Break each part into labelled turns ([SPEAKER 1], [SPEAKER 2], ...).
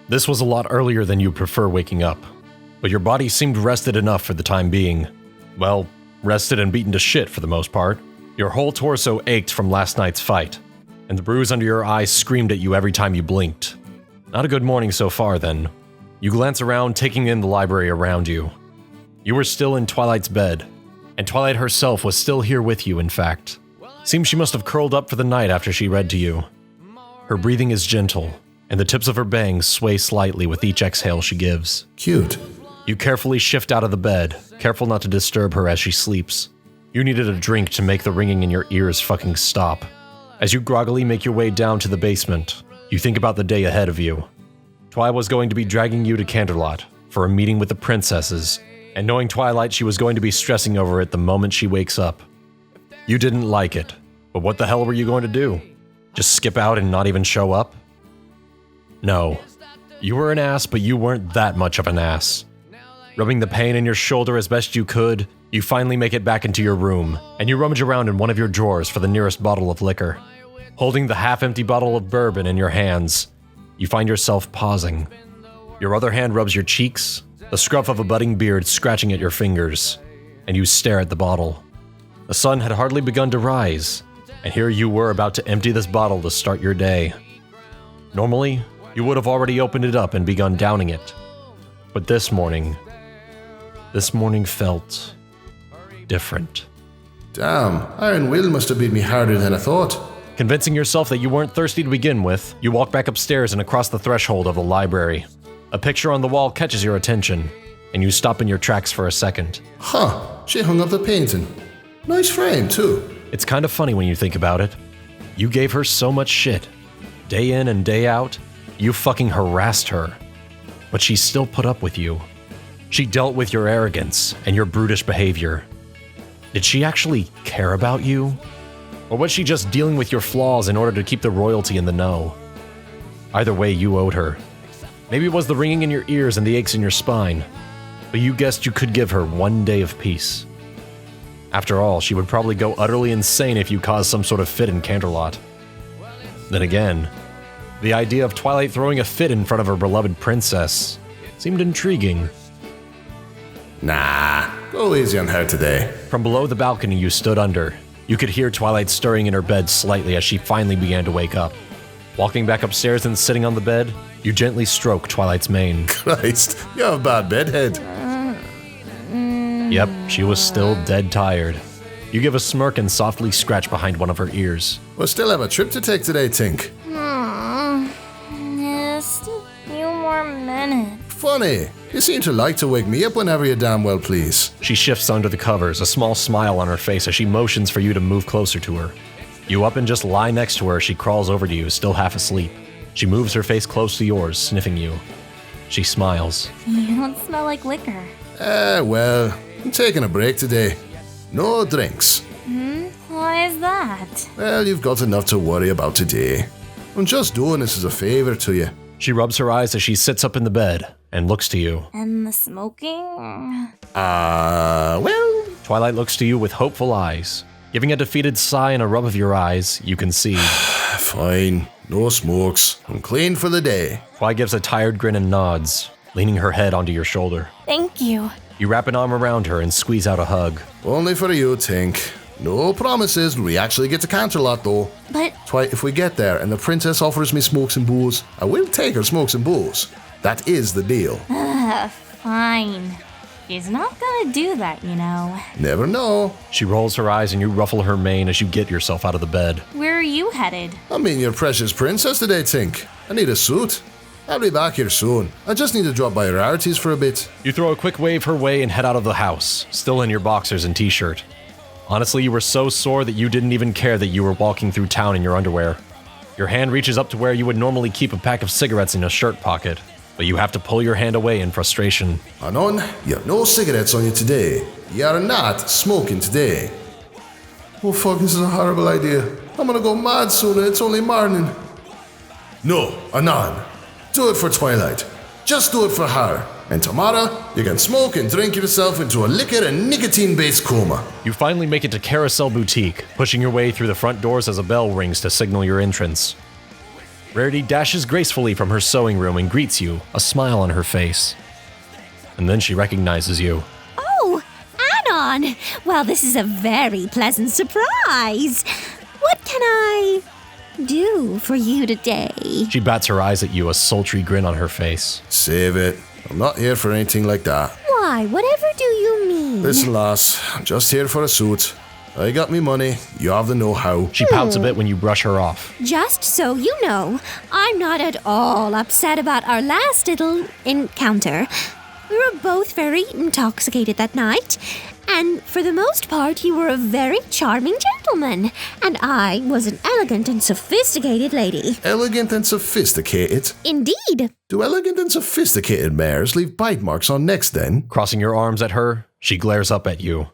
[SPEAKER 1] This was a lot earlier than you'd prefer waking up, but your body seemed rested enough for the time being. Well, rested and beaten to shit for the most part. Your whole torso ached from last night's fight, and the bruise under your eye screamed at you every time you blinked. Not a good morning so far, then. You glance around, taking in the library around you. You were still in Twilight's bed, and Twilight herself was still here with you, in fact. Seems she must have curled up for the night after she read to you. Her breathing is gentle, and the tips of her bangs sway slightly with each exhale she gives.
[SPEAKER 2] Cute.
[SPEAKER 1] You carefully shift out of the bed, careful not to disturb her as she sleeps. You needed a drink to make the ringing in your ears fucking stop. As you groggily make your way down to the basement, you think about the day ahead of you. Twi was going to be dragging you to Canterlot for a meeting with the princesses, and knowing Twilight, she was going to be stressing over it the moment she wakes up. You didn't like it, but what the hell were you going to do? Just skip out and not even show up? No. You were an ass, but you weren't that much of an ass. Rubbing the pain in your shoulder as best you could, you finally make it back into your room, and you rummage around in one of your drawers for the nearest bottle of liquor. Holding the half-empty bottle of bourbon in your hands, you find yourself pausing. Your other hand rubs your cheeks, the scruff of a budding beard scratching at your fingers, and you stare at the bottle. The sun had hardly begun to rise, and here you were about to empty this bottle to start your day. Normally, you would have already opened it up and begun downing it. But this morning felt different.
[SPEAKER 2] Damn, Iron Will must have beat me harder than I thought.
[SPEAKER 1] Convincing yourself that you weren't thirsty to begin with, you walk back upstairs and across the threshold of the library. A picture on the wall catches your attention, and you stop in your tracks for a second.
[SPEAKER 2] Huh, she hung up the painting. Nice frame, too.
[SPEAKER 1] It's kind of funny when you think about it. You gave her so much shit. Day in and day out, you fucking harassed her. But she still put up with you. She dealt with your arrogance and your brutish behavior. Did she actually care about you? Or was she just dealing with your flaws in order to keep the royalty in the know? Either way, you owed her. Maybe it was the ringing in your ears and the aches in your spine, but you guessed you could give her one day of peace. After all, she would probably go utterly insane if you caused some sort of fit in Canterlot. Then again, the idea of Twilight throwing a fit in front of her beloved princess seemed intriguing.
[SPEAKER 2] Nah, go easy on her today.
[SPEAKER 1] From below the balcony you stood under, you could hear Twilight stirring in her bed slightly as she finally began to wake up. Walking back upstairs and sitting on the bed, you gently stroke Twilight's mane.
[SPEAKER 2] Christ, you have a bad bedhead.
[SPEAKER 1] Yep, she was still dead tired. You give a smirk and softly scratch behind one of her ears.
[SPEAKER 2] We'll still have a trip to take today, Tink.
[SPEAKER 3] Just a few more minutes.
[SPEAKER 2] Funny, you seem to like to wake me up whenever you damn well please.
[SPEAKER 1] She shifts under the covers, a small smile on her face as she motions for you to move closer to her. You up and just lie next to her as she crawls over to you, still half asleep. She moves her face close to yours, sniffing you. She smiles.
[SPEAKER 3] You don't smell like liquor.
[SPEAKER 2] Well, I'm taking a break today. No drinks.
[SPEAKER 3] Why is that?
[SPEAKER 2] Well, you've got enough to worry about today. I'm just doing this as a favor to you.
[SPEAKER 1] She rubs her eyes as she sits up in the bed and looks to you.
[SPEAKER 3] And the smoking?
[SPEAKER 2] Well...
[SPEAKER 1] Twilight looks to you with hopeful eyes. Giving a defeated sigh and a rub of your eyes, you can see.
[SPEAKER 2] Fine, no smokes. I'm clean for the day.
[SPEAKER 1] Twi gives a tired grin and nods, leaning her head onto your shoulder.
[SPEAKER 3] Thank you.
[SPEAKER 1] You wrap an arm around her and squeeze out a hug.
[SPEAKER 2] Only for you, Tink. No promises we actually get to Canterlot, though.
[SPEAKER 3] But...
[SPEAKER 2] Twi, if we get there and the princess offers me smokes and booze, I will take her smokes and booze. That is the deal.
[SPEAKER 3] Fine. She's not gonna do that, you know.
[SPEAKER 2] Never know.
[SPEAKER 1] She rolls her eyes and you ruffle her mane as you get yourself out of the bed.
[SPEAKER 3] Where are you headed?
[SPEAKER 2] I mean your precious princess today, Tink. I need a suit. I'll be back here soon. I just need to drop by Rarities for a bit.
[SPEAKER 1] You throw a quick wave her way and head out of the house, still in your boxers and t-shirt. Honestly, you were so sore that you didn't even care that you were walking through town in your underwear. Your hand reaches up to where you would normally keep a pack of cigarettes in a shirt pocket, but you have to pull your hand away in frustration.
[SPEAKER 2] Anon, you have no cigarettes on you today. You are not smoking today. Oh fuck, this is a horrible idea. I'm gonna go mad soon and it's only morning. No, Anon. Do it for Twilight. Just do it for her. And tomorrow, you can smoke and drink yourself into a liquor and nicotine-based coma.
[SPEAKER 1] You finally make it to Carousel Boutique, pushing your way through the front doors as a bell rings to signal your entrance. Rarity dashes gracefully from her sewing room and greets you, a smile on her face. And then she recognizes you.
[SPEAKER 4] Oh, Anon! Well, this is a very pleasant surprise. What can I do for you today?
[SPEAKER 1] She bats her eyes at you, a sultry grin on her face.
[SPEAKER 2] Save it. I'm not here for anything like that.
[SPEAKER 4] Why, whatever do you mean?
[SPEAKER 2] Listen, lass, I'm just here for a suit. I got me money, you have the know-how.
[SPEAKER 1] She pouts a bit when you brush her off.
[SPEAKER 4] Just so you know, I'm not at all upset about our last little encounter. We were both very intoxicated that night, and for the most part, you were a very charming gentleman, and I was an elegant and sophisticated lady.
[SPEAKER 2] Elegant and sophisticated?
[SPEAKER 4] Indeed.
[SPEAKER 2] Do elegant and sophisticated mares leave bite marks on necks then?
[SPEAKER 1] Crossing your arms at her, she glares up at you.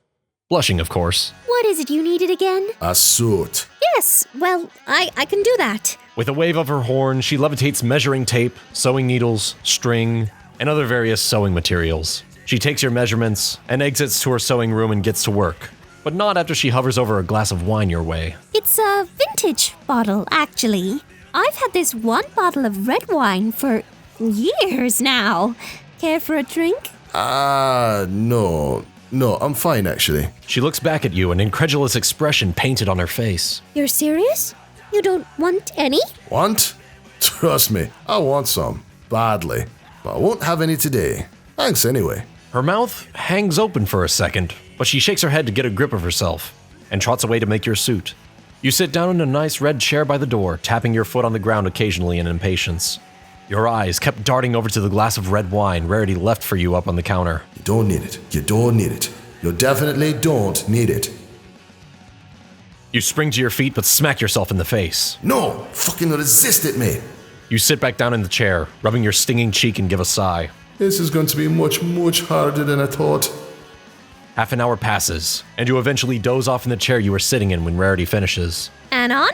[SPEAKER 1] Blushing, of course.
[SPEAKER 4] What is it you needed again?
[SPEAKER 2] A suit.
[SPEAKER 4] Yes, well, I can do that.
[SPEAKER 1] With a wave of her horn, she levitates measuring tape, sewing needles, string, and other various sewing materials. She takes your measurements and exits to her sewing room and gets to work, but not after she hovers over a glass of wine your way.
[SPEAKER 4] It's a vintage bottle, actually. I've had this one bottle of red wine for years now. Care for a drink?
[SPEAKER 2] No, I'm fine actually.
[SPEAKER 1] She looks back at you, an incredulous expression painted on her face.
[SPEAKER 4] You're serious? You don't want any?
[SPEAKER 2] Want? Trust me, I want some. Badly. But I won't have any today. Thanks anyway.
[SPEAKER 1] Her mouth hangs open for a second, but she shakes her head to get a grip of herself and trots away to make your suit. You sit down in a nice red chair by the door, tapping your foot on the ground occasionally in impatience. Your eyes kept darting over to the glass of red wine Rarity left for you up on the counter.
[SPEAKER 2] You don't need it. You don't need it. You definitely don't need it.
[SPEAKER 1] You spring to your feet but smack yourself in the face.
[SPEAKER 2] No! Fucking resist it, mate!
[SPEAKER 1] You sit back down in the chair, rubbing your stinging cheek and give a sigh.
[SPEAKER 2] This is going to be much, much harder than I thought.
[SPEAKER 1] Half an hour passes, and you eventually doze off in the chair you were sitting in when Rarity finishes.
[SPEAKER 4] Anon,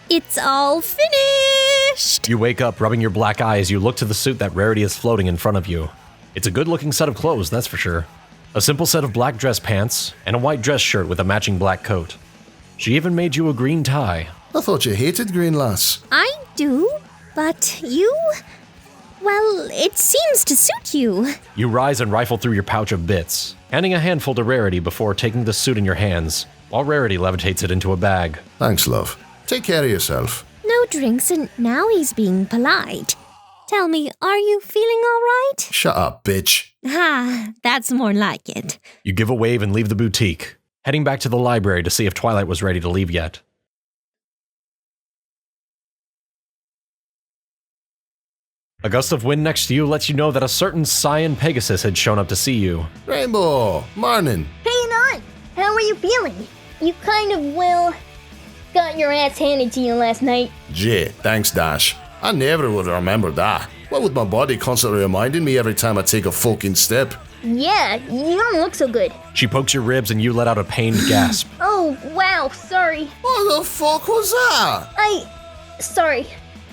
[SPEAKER 4] it's all finished!
[SPEAKER 1] You wake up, rubbing your black eye as you look to the suit that Rarity is floating in front of you. It's a good-looking set of clothes, that's for sure. A simple set of black dress pants, and a white dress shirt with a matching black coat. She even made you a green tie.
[SPEAKER 2] I thought you hated green, lass.
[SPEAKER 4] I do, but you... well, it seems to suit you.
[SPEAKER 1] You rise and rifle through your pouch of bits, handing a handful to Rarity before taking the suit in your hands, while Rarity levitates it into a bag.
[SPEAKER 2] Thanks, love. Take care of yourself.
[SPEAKER 4] No drinks, and now he's being polite. Tell me, are you feeling all right?
[SPEAKER 2] Shut up, bitch.
[SPEAKER 4] Ah, that's more like it.
[SPEAKER 1] You give a wave and leave the boutique, heading back to the library to see if Twilight was ready to leave yet. A gust of wind next to you lets you know that a certain Cyan Pegasus had shown up to see you.
[SPEAKER 2] Rainbow, morning.
[SPEAKER 5] Hey, Anon! How are you feeling? You kind of, well, got your ass handed to you last night.
[SPEAKER 2] Gee, thanks, Dash. I never would have remembered that. What with my body constantly reminding me every time I take a fucking step?
[SPEAKER 5] Yeah, you don't look so good.
[SPEAKER 1] She pokes your ribs and you let out a pained gasp.
[SPEAKER 5] Oh, wow, sorry.
[SPEAKER 2] What the fuck was that?
[SPEAKER 5] Sorry.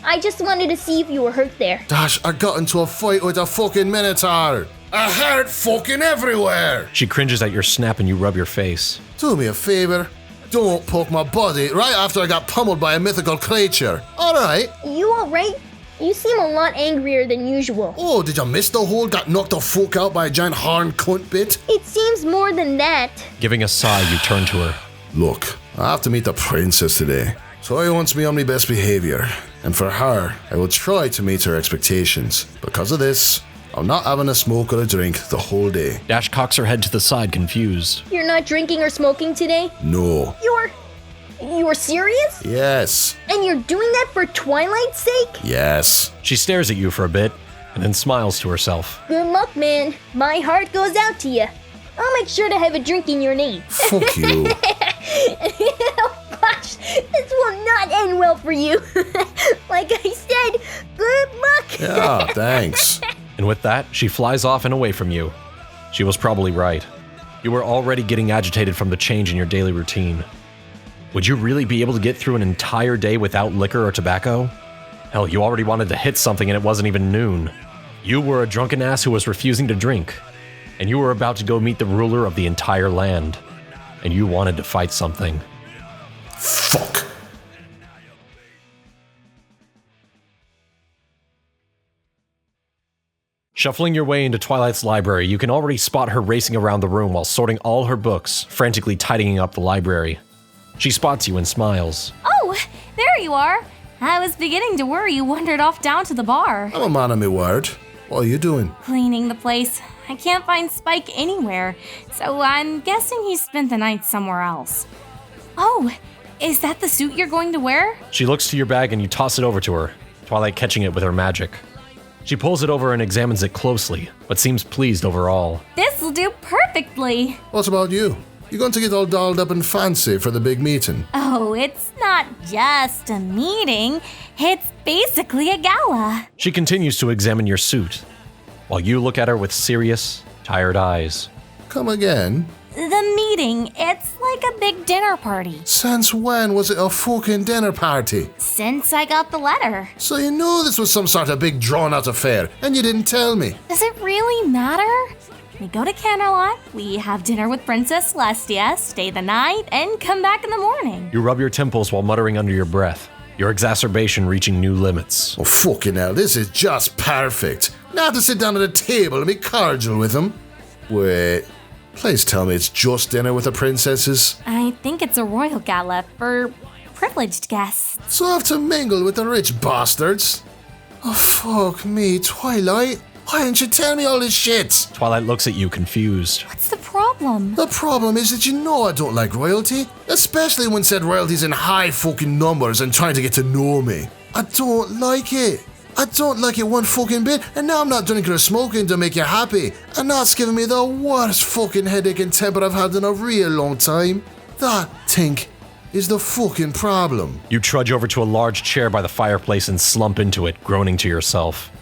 [SPEAKER 5] I just wanted to see if you were hurt there.
[SPEAKER 2] Dash, I got into a fight with a fucking minotaur. I hurt fucking everywhere.
[SPEAKER 1] She cringes at your snap and you rub your face.
[SPEAKER 2] Do me a favor. Don't poke my body right after I got pummeled by a mythical creature. Alright.
[SPEAKER 5] You alright? You seem a lot angrier than usual.
[SPEAKER 2] Oh, did you miss the whole got knocked the fuck out by a giant horn cunt bit?
[SPEAKER 5] It seems more than that.
[SPEAKER 1] Giving a sigh, you turn to her.
[SPEAKER 2] Look, I have to meet the princess today. So I wants me on my best behavior. And for her, I will try to meet her expectations. Because of this, I'm not having a smoke or a drink the whole day.
[SPEAKER 1] Dash cocks her head to the side, confused.
[SPEAKER 5] You're not drinking or smoking today?
[SPEAKER 2] No.
[SPEAKER 5] You're serious?
[SPEAKER 2] Yes.
[SPEAKER 5] And you're doing that for Twilight's sake?
[SPEAKER 2] Yes.
[SPEAKER 1] She stares at you for a bit, and then smiles to herself.
[SPEAKER 5] Good luck, man. My heart goes out to you. I'll make sure to have a drink in your name.
[SPEAKER 2] Fuck you.
[SPEAKER 5] Oh gosh, this will not end well for you. Like I said, good luck.
[SPEAKER 2] Yeah, thanks.
[SPEAKER 1] And with that, she flies off and away from you. She was probably right. You were already getting agitated from the change in your daily routine. Would you really be able to get through an entire day without liquor or tobacco? Hell, you already wanted to hit something and it wasn't even noon. You were a drunken ass who was refusing to drink. And you were about to go meet the ruler of the entire land. And you wanted to fight something.
[SPEAKER 2] Fuck.
[SPEAKER 1] Shuffling your way into Twilight's library, you can already spot her racing around the room while sorting all her books, frantically tidying up the library. She spots you and smiles.
[SPEAKER 3] Oh, there you are. I was beginning to worry you wandered off down to the bar.
[SPEAKER 2] I'm a man of my word. What are you doing?
[SPEAKER 3] Cleaning the place. I can't find Spike anywhere, so I'm guessing he spent the night somewhere else. Oh, is that the suit you're going to wear?
[SPEAKER 1] She looks to your bag and you toss it over to her, Twilight catching it with her magic. She pulls it over and examines it closely, but seems pleased overall.
[SPEAKER 3] This'll do perfectly.
[SPEAKER 2] What about you? You going to get all dolled up and fancy for the big meeting?
[SPEAKER 3] Oh, it's not just a meeting. It's basically a gala.
[SPEAKER 1] She continues to examine your suit, while you look at her with serious, tired eyes.
[SPEAKER 2] Come again?
[SPEAKER 3] The meeting, it's like a big dinner party.
[SPEAKER 2] Since when was it a fucking dinner party?
[SPEAKER 3] Since I got the letter.
[SPEAKER 2] So you knew this was some sort of big drawn-out affair, and you didn't tell me.
[SPEAKER 3] Does it really matter? We go to Canterlot, we have dinner with Princess Celestia, stay the night, and come back in the morning.
[SPEAKER 1] You rub your temples while muttering under your breath, your exacerbation reaching new limits.
[SPEAKER 2] Oh, fucking hell, this is just perfect. Now to sit down at a table and be cordial with them. Wait, please tell me it's just dinner with the princesses.
[SPEAKER 3] I think it's a royal gala for privileged guests.
[SPEAKER 2] So I have to mingle with the rich bastards? Oh, fuck me, Twilight. Why didn't you tell me all this shit?
[SPEAKER 1] Twilight looks at you confused.
[SPEAKER 3] What's the problem?
[SPEAKER 2] The problem is that you know I don't like royalty, especially when said royalty's in high fucking numbers and trying to get to know me. I don't like it. I don't like it one fucking bit, and now I'm not drinking or smoking to make you happy, and that's giving me the worst fucking headache and temper I've had in a real long time. That, Tink, is the fucking problem.
[SPEAKER 1] You trudge over to a large chair by the fireplace and slump into it, groaning to yourself.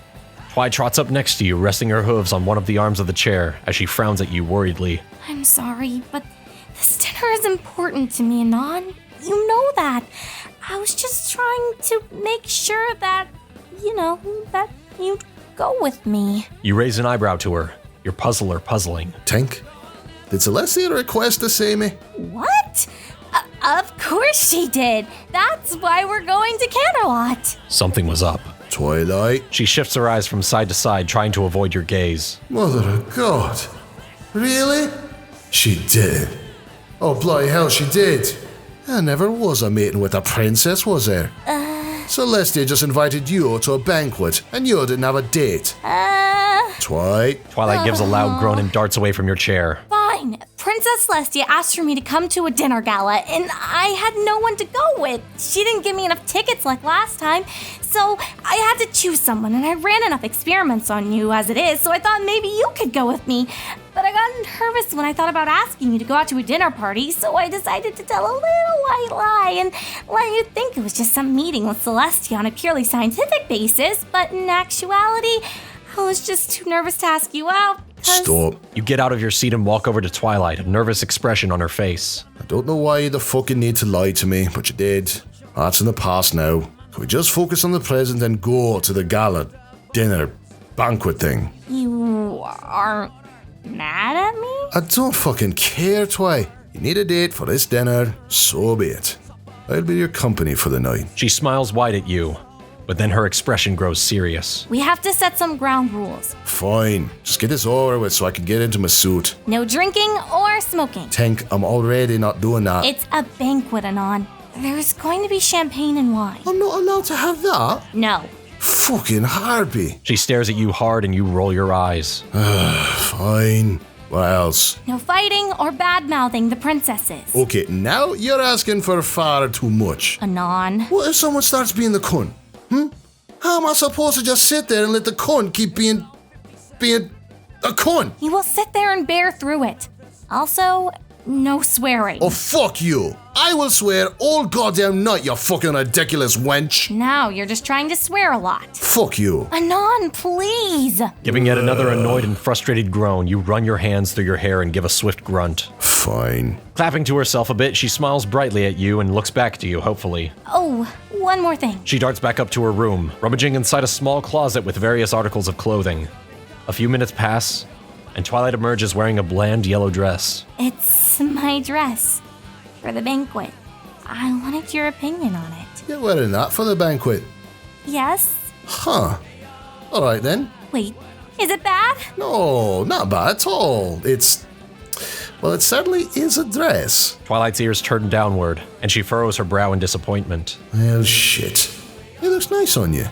[SPEAKER 1] Twi trots up next to you, resting her hooves on one of the arms of the chair as she frowns at you worriedly.
[SPEAKER 3] I'm sorry, but this dinner is important to me, Anon. You know that. I was just trying to make sure that, that you'd go with me.
[SPEAKER 1] You raise an eyebrow to her, your puzzler puzzling.
[SPEAKER 2] Tink, did Celestia request to see me?
[SPEAKER 3] What? Of course she did. That's why we're going to Canterlot.
[SPEAKER 1] Something was up.
[SPEAKER 2] Twilight?
[SPEAKER 1] She shifts her eyes from side to side, trying to avoid your gaze.
[SPEAKER 2] Mother of God. Really? She did. Oh, bloody hell, she did. There never was a meeting with a princess, was there? Celestia just invited you to a banquet, and you didn't have a date.
[SPEAKER 1] Twilight gives a loud groan and darts away from your chair.
[SPEAKER 3] Fine. Princess Celestia asked for me to come to a dinner gala, and I had no one to go with. She didn't give me enough tickets like last time, so I had to choose someone, and I ran enough experiments on you as it is, so I thought maybe you could go with me. But I got nervous when I thought about asking you to go out to a dinner party, so I decided to tell a little white lie and let you think it was just some meeting with Celestia on a purely scientific basis, but in actuality, I was just too nervous to ask you out.
[SPEAKER 2] Stop.
[SPEAKER 1] You get out of your seat and walk over to Twilight, a nervous expression on her face.
[SPEAKER 2] I don't know why you the fucking need to lie to me, but you did. That's in the past now. Can we just focus on the present and go to the gala, dinner, banquet thing?
[SPEAKER 3] You aren't mad at me?
[SPEAKER 2] I don't fucking care, Twi. You need a date for this dinner, so be it. I'll be your company for the night.
[SPEAKER 1] She smiles wide at you, but then her expression grows serious.
[SPEAKER 3] We have to set some ground rules.
[SPEAKER 2] Fine. Just get this over with so I can get into my suit.
[SPEAKER 3] No drinking or smoking.
[SPEAKER 2] Tink, I'm already not doing that.
[SPEAKER 3] It's a banquet, Anon. There's going to be champagne and wine.
[SPEAKER 2] I'm not allowed to have that?
[SPEAKER 3] No.
[SPEAKER 2] Fucking harpy.
[SPEAKER 1] She stares at you hard and you roll your eyes.
[SPEAKER 2] Fine. What else?
[SPEAKER 3] No fighting or bad-mouthing the princesses.
[SPEAKER 2] Okay, now you're asking for far too much.
[SPEAKER 3] Anon.
[SPEAKER 2] What if someone starts being the cunt? How am I supposed to just sit there and let the cunt keep being a cunt?
[SPEAKER 3] You will sit there and bear through it. Also, no swearing.
[SPEAKER 2] Oh, fuck you. I will swear all goddamn night, you fucking ridiculous wench.
[SPEAKER 3] Now you're just trying to swear a lot.
[SPEAKER 2] Fuck you.
[SPEAKER 3] Anon, please.
[SPEAKER 1] Giving yet another annoyed and frustrated groan, you run your hands through your hair and give a swift grunt.
[SPEAKER 2] Fine.
[SPEAKER 1] Clapping to herself a bit, she smiles brightly at you and looks back to you, hopefully.
[SPEAKER 3] Oh, one more thing.
[SPEAKER 1] She darts back up to her room, rummaging inside a small closet with various articles of clothing. A few minutes pass, and Twilight emerges wearing a bland yellow dress.
[SPEAKER 3] It's my dress for the banquet. I wanted your opinion on it.
[SPEAKER 2] You're wearing that for the banquet.
[SPEAKER 3] Yes?
[SPEAKER 2] Huh. Alright then.
[SPEAKER 3] Wait, Is it bad?
[SPEAKER 2] No, not bad at all. Well, it certainly is a dress.
[SPEAKER 1] Twilight's ears turn downward, and she furrows her brow in disappointment.
[SPEAKER 2] Well, shit. It looks nice on you.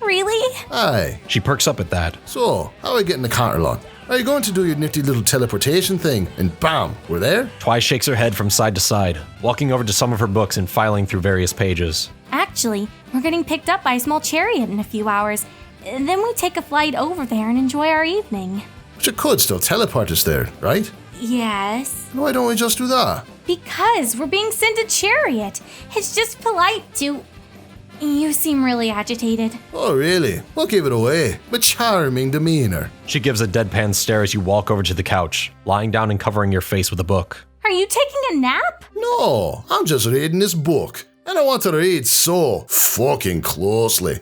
[SPEAKER 3] Really?
[SPEAKER 2] Aye.
[SPEAKER 1] She perks up at that.
[SPEAKER 2] So, how are we getting the counter on? Are you going to do your nifty little teleportation thing? And bam, we're there?
[SPEAKER 1] Twi shakes her head from side to side, walking over to some of her books and filing through various pages.
[SPEAKER 3] Actually, we're getting picked up by a small chariot in a few hours. Then we take a flight over there and enjoy our evening.
[SPEAKER 2] But you could still teleport us there, right?
[SPEAKER 3] Yes.
[SPEAKER 2] Why don't we just do that?
[SPEAKER 3] Because we're being sent a chariot. It's just polite to... You seem really agitated.
[SPEAKER 2] Oh, really? What gave it away? A charming demeanor.
[SPEAKER 1] She gives a deadpan stare as you walk over to the couch, lying down and covering your face with a book.
[SPEAKER 3] Are you taking a nap?
[SPEAKER 2] No, I'm just reading this book. And I want to read so fucking closely.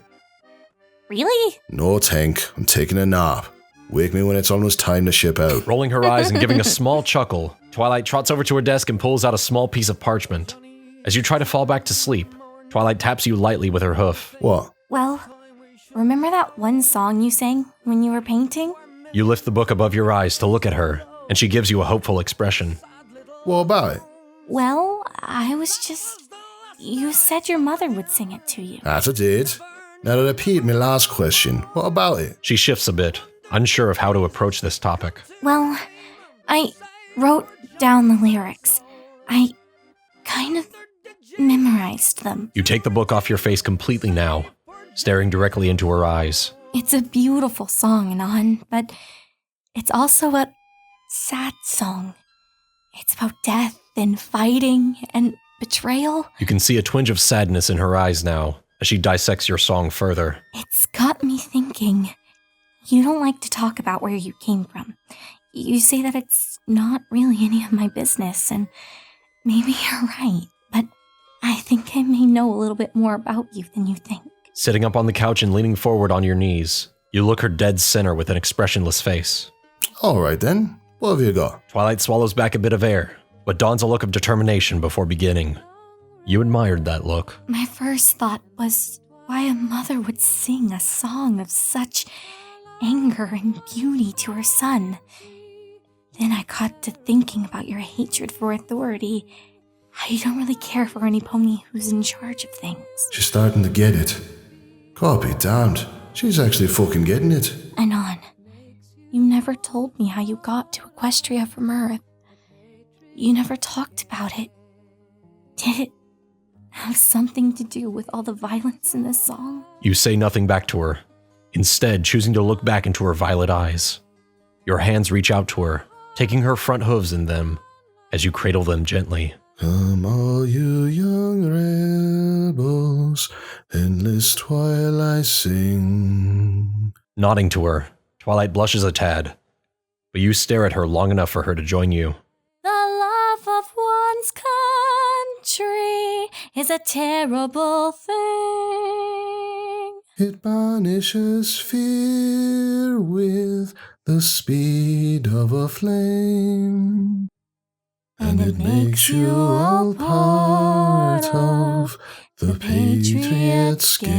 [SPEAKER 3] Really?
[SPEAKER 2] No, Tank. I'm taking a nap. Wake me when it's almost time to ship out.
[SPEAKER 1] Rolling her eyes and giving a small chuckle, Twilight trots over to her desk and pulls out a small piece of parchment. As you try to fall back to sleep, Twilight taps you lightly with her hoof.
[SPEAKER 2] What?
[SPEAKER 3] Well, remember that one song you sang when you were painting?
[SPEAKER 1] You lift the book above your eyes to look at her, and she gives you a hopeful expression.
[SPEAKER 2] What about it?
[SPEAKER 3] Well, I was just... You said your mother would sing it to you.
[SPEAKER 2] That I did. Now to repeat my last question, what about it?
[SPEAKER 1] She shifts a bit, unsure of how to approach this topic.
[SPEAKER 3] Well, I wrote down the lyrics. I kind of memorized them.
[SPEAKER 1] You take the book off your face completely now, staring directly into her eyes.
[SPEAKER 3] It's a beautiful song, Anon, but it's also a sad song. It's about death and fighting and betrayal.
[SPEAKER 1] You can see a twinge of sadness in her eyes now, as she dissects your song further.
[SPEAKER 3] It's got me thinking. You don't like to talk about where you came from. You say that it's not really any of my business, and maybe you're right, but I think I may know a little bit more about you than you think.
[SPEAKER 1] Sitting up on the couch and leaning forward on your knees, you look her dead center with an expressionless face.
[SPEAKER 2] All right then, what have you got?
[SPEAKER 1] Twilight swallows back a bit of air, but dons a look of determination before beginning. You admired that look.
[SPEAKER 3] My first thought was why a mother would sing a song of such anger and beauty to her son. Then I got to thinking about your hatred for authority, how you don't really care for any pony who's in charge of things.
[SPEAKER 2] She's starting to get it. God be damned. She's actually fucking getting it.
[SPEAKER 3] Anon, you never told me how you got to Equestria from Earth. You never talked about it. Did it have something to do with all the violence in this song?
[SPEAKER 1] You say nothing back to her, instead choosing to look back into her violet eyes. Your hands reach out to her, taking her front hooves in them, as you cradle them gently.
[SPEAKER 2] Come all you young rebels, endless twilight sing.
[SPEAKER 1] Nodding to her, Twilight blushes a tad, but you stare at her long enough for her to join you.
[SPEAKER 3] The love of one's country is a terrible thing.
[SPEAKER 2] It banishes fear with the speed of a flame. And it makes you all part of the Patriots' game.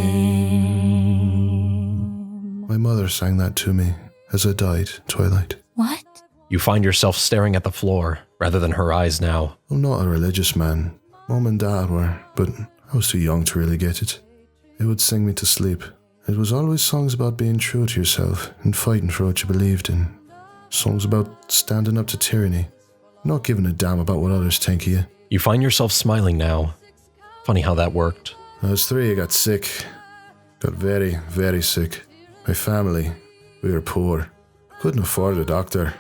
[SPEAKER 2] My mother sang that to me as I died, Twilight.
[SPEAKER 3] What?
[SPEAKER 1] You find yourself staring at the floor, rather than her eyes now.
[SPEAKER 2] I'm not a religious man. Mom and Dad were, but I was too young to really get it. They would sing me to sleep. It was always songs about being true to yourself and fighting for what you believed in. Songs about standing up to tyranny. Not giving a damn about what others think of you.
[SPEAKER 1] You find yourself smiling now. Funny how that worked.
[SPEAKER 2] I was 3, I got sick. Got very, very sick. My family, we were poor. Couldn't afford a doctor.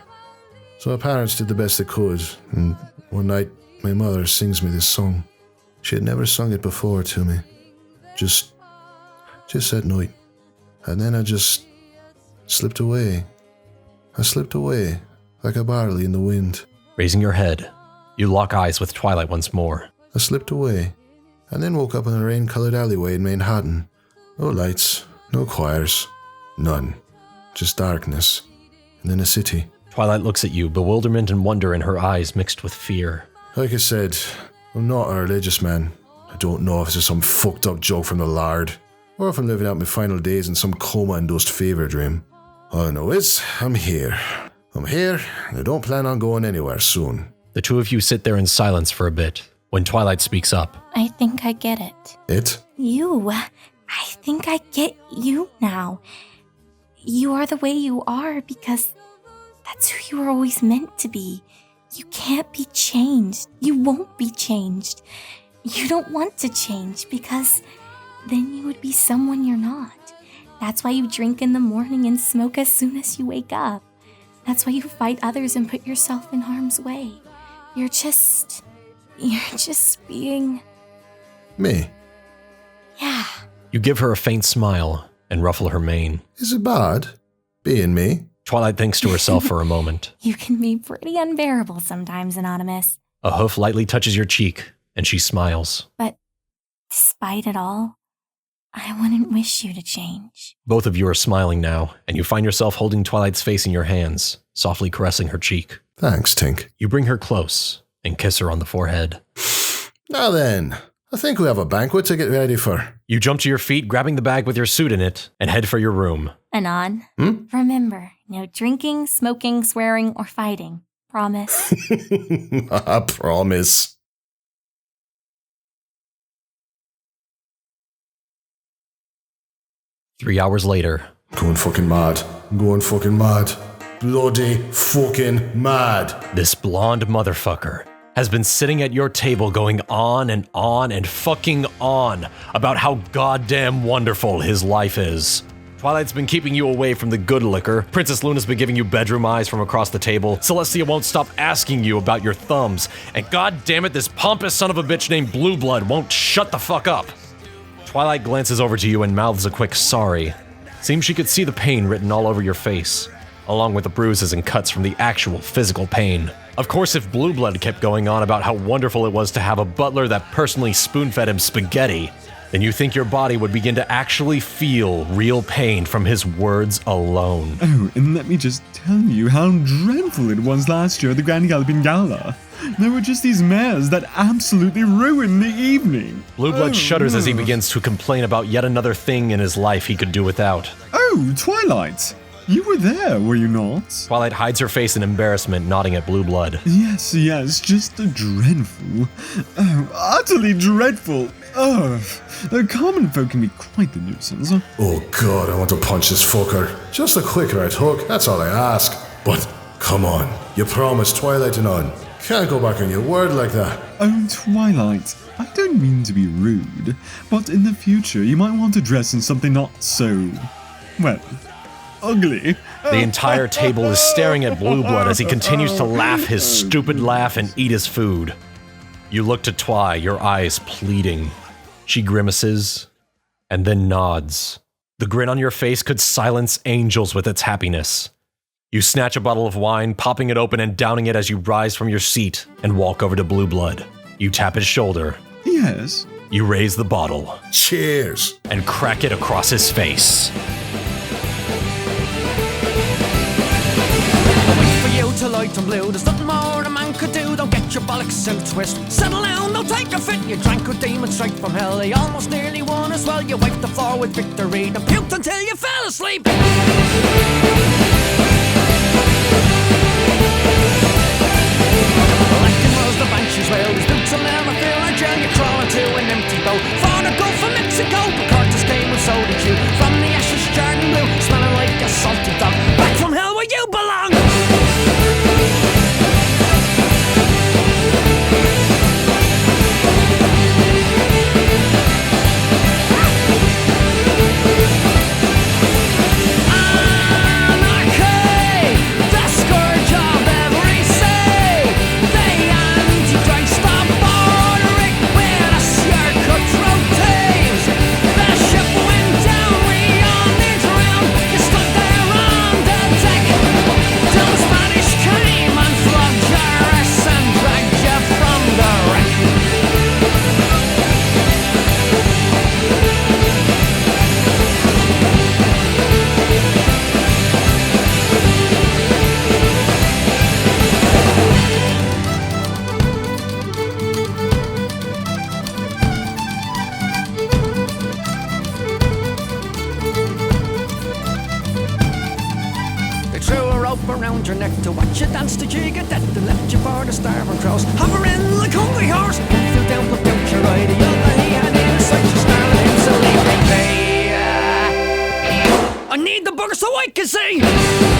[SPEAKER 2] So my parents did the best they could, and one night my mother sings me this song. She had never sung it before to me. Just that night. And then I just slipped away. I slipped away, like a barley in the wind.
[SPEAKER 1] Raising your head, you lock eyes with Twilight once more.
[SPEAKER 2] I slipped away, and then woke up in a rain-colored alleyway in Manhattan. No lights, no choirs, none. Just darkness. And then a city.
[SPEAKER 1] Twilight looks at you, bewilderment and wonder in her eyes mixed with fear.
[SPEAKER 2] Like I said, I'm not a religious man. I don't know if this is some fucked up joke from the Lord, or if I'm living out my final days in some coma-induced fever dream. All I know is, I'm here. I'm here, and I don't plan on going anywhere soon.
[SPEAKER 1] The two of you sit there in silence for a bit, when Twilight speaks up.
[SPEAKER 3] I think I get it.
[SPEAKER 2] It?
[SPEAKER 3] You. I think I get you now. You are the way you are because that's who you were always meant to be. You can't be changed. You won't be changed. You don't want to change because then you would be someone you're not. That's why you drink in the morning and smoke as soon as you wake up. That's why you fight others and put yourself in harm's way. You're just being...
[SPEAKER 2] Me?
[SPEAKER 3] Yeah.
[SPEAKER 1] You give her a faint smile and ruffle her mane.
[SPEAKER 2] Is it bad? Being me?
[SPEAKER 1] Twilight thinks to herself for a moment.
[SPEAKER 3] You can be pretty unbearable sometimes, Anonymous.
[SPEAKER 1] A hoof lightly touches your cheek, and she smiles.
[SPEAKER 3] But despite it all, I wouldn't wish you to change.
[SPEAKER 1] Both of you are smiling now, and you find yourself holding Twilight's face in your hands, softly caressing her cheek.
[SPEAKER 2] Thanks, Tink.
[SPEAKER 1] You bring her close and kiss her on the forehead.
[SPEAKER 2] Now then, I think we have a banquet to get ready for.
[SPEAKER 1] You jump to your feet, grabbing the bag with your suit in it, and head for your room.
[SPEAKER 3] Anon, remember, no drinking, smoking, swearing, or fighting. Promise?
[SPEAKER 2] I promise.
[SPEAKER 1] Three hours later.
[SPEAKER 2] Going fucking mad. Going fucking mad. Bloody fucking mad.
[SPEAKER 1] This blonde motherfucker has been sitting at your table going on and fucking on about how goddamn wonderful his life is. Twilight's been keeping you away from the good liquor. Princess Luna's been giving you bedroom eyes from across the table. Celestia won't stop asking you about your thumbs. And goddammit, this pompous son of a bitch named Blue Blood won't shut the fuck up. Twilight glances over to you and mouths a quick sorry. Seems she could see the pain written all over your face, along with the bruises and cuts from the actual physical pain. Of course, if Blue Blood kept going on about how wonderful it was to have a butler that personally spoon-fed him spaghetti, then you think your body would begin to actually feel real pain from his words alone.
[SPEAKER 6] Oh, and let me just tell you how dreadful it was last year at the Grand Galloping Gala. There were just these mares that absolutely ruined the evening.
[SPEAKER 1] Blue Blood shudders as he begins to complain about yet another thing in his life he could do without.
[SPEAKER 6] Oh, Twilight! You were there, were you not?
[SPEAKER 1] Twilight hides her face in embarrassment, nodding at Blue Blood.
[SPEAKER 6] Yes, just dreadful. Oh, utterly dreadful. Ugh. The common folk can be quite the nuisance.
[SPEAKER 2] Oh god, I want to punch this fucker. Just a quick right hook, that's all I ask. But, come on, you promised Twilight and on. Can't go back on your word like that.
[SPEAKER 6] Oh, Twilight, I don't mean to be rude, but in the future you might want to dress in something not so, well, ugly.
[SPEAKER 1] The entire table is staring at Blue Blood as he continues to laugh his stupid laugh and eat his food. You look to Twi, your eyes pleading. She grimaces and then nods. The grin on your face could silence angels with its happiness. You snatch a bottle of wine, popping it open and downing it as you rise from your seat and walk over to Blue Blood. You tap his shoulder.
[SPEAKER 6] Yes.
[SPEAKER 1] You raise the bottle.
[SPEAKER 2] Cheers.
[SPEAKER 1] And crack it across his face.
[SPEAKER 7] To light and blue, there's nothing more a man could do. Don't get your bollocks in a twist. Settle down, don't take a fit. You drank a demon straight from hell. You almost nearly won as well. You wiped the floor with victory. Then puked until you fell asleep. Like it was the banshees wail. These boots will never feel like jail. You crawl into an empty boat. Far to go from Mexico, but Curtis came and so did you. From the ashes jarred and blue, smelling like a salty dog. Back from hell where you belong. Rotate! your neck to watch you dance the jig of death and left you for the starving crows. Hovering like hungry horse, if you down, put out your eye. The other he had in a sight, you snarling him, so leave me be. I need the bugger so I can see.